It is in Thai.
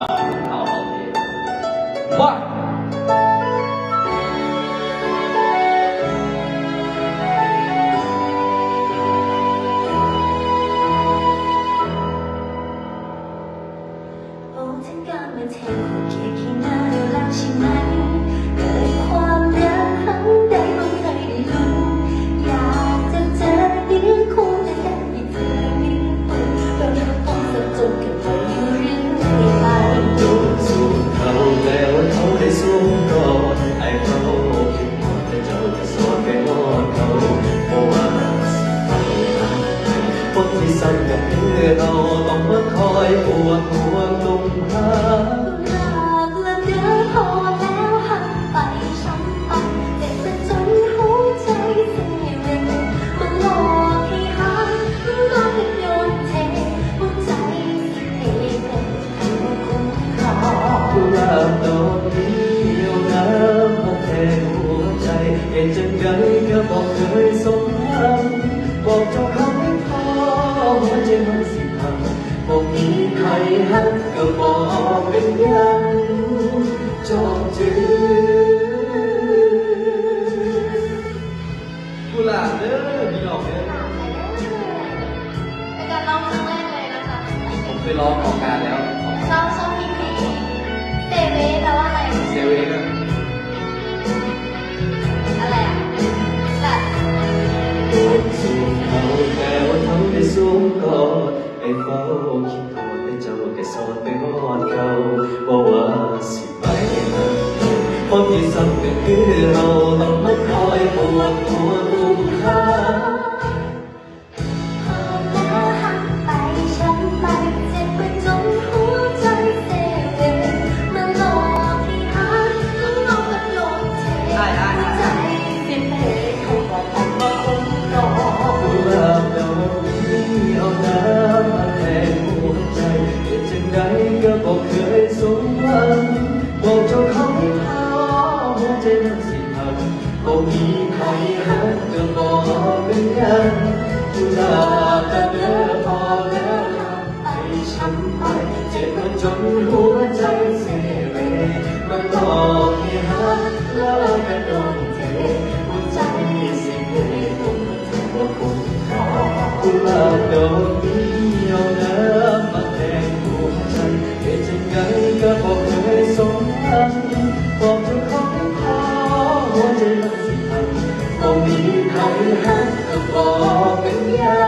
好好听。哇！โอ้ถึงการมาเทแค่ขี้หน้าเดียวแล้วใช่ไหมเกิดความรักครั้งใดไม่เคยได้ลุ้นอยากจะเจอดีคู่แต่ได้ไม่เจอดีคู่เราต้องสะจดกันไปอยู่เรื่อยไปโดนสู้เขาแล้วเขาได้สู้ก่อนไอ้เขาคิดหมดแต่เจ้าจะสอนไปรอดเขาเพราะว่าคนที่สั่งกับเพื่อเราต้องมาคอยปวดหัวตุ่มหาหากละเด้อพอแล้วหักไปช้ำไปเจ็บประจนหัวใจเสียเวรมันหลอกให้หายหลอกให้โดนเทหัวใจสิเทเป็นผู้คุ้มครอง กุหลาบดอกนี้เอาน้ำมาแทนหัวใจเหตุจังใดก็บอกเคยสมหวังบอกเจ้าเขาไม่พอหัวใจมันสิพังบอกมีใครหักก็บอกเป็นยังจองจือกุหลาบเด้อมีดอกเด้อ เป็นการร้องครั้งแรกเลยนะคะ ผมเคยร้องออกงานแล้ว ชอบเพลงนี้เซเว่แปลว่าอะไร เซเว่นอะ อะไรอ่ะแบบ สู้เขาแต่ว่าเขาได้สู้ก่อนไอ้เฝ้าคิดทอดแต่เจ้าแค่สอนไปรอดเขาบอกว่าสิไปนะคนที่สั่งก็คือเราต้องมาคอยปวดหัวรุมค่า พอแล้วหักไปช้ำไปเจ็บไปจนหัวใจเซเว่มันหลอกให้หายมันหลอกให้โดนเทหัวใจสิเพเขาบอกต้องมาคุ้มครอง กุหลาบดอกนี้เอาน้ำมาแทนหัวใจเหตุจังใดก็บอกเคยสมหวังบอกเจ้าเขาไม่พอหัวใจมันสิพังบอกมีใครหักก็บอกเป็นยังกุหลาบแต่เด้อพอแล้วไปช้ำไปเจ็บมันจนหัวใจเสียเวมันหลอกให้หักแล้วก็โดนเทหัวใจสิเวผมว่าคุณกุหลาบดอกนี้เอาน้ำมาแทนหัวใจเหตุจังไงก็บอกเคยสมหวังบอกเจ้าเขาไม่พอหัวใจมันสิพังบอกมีใครหักก็บอกเป็นยัง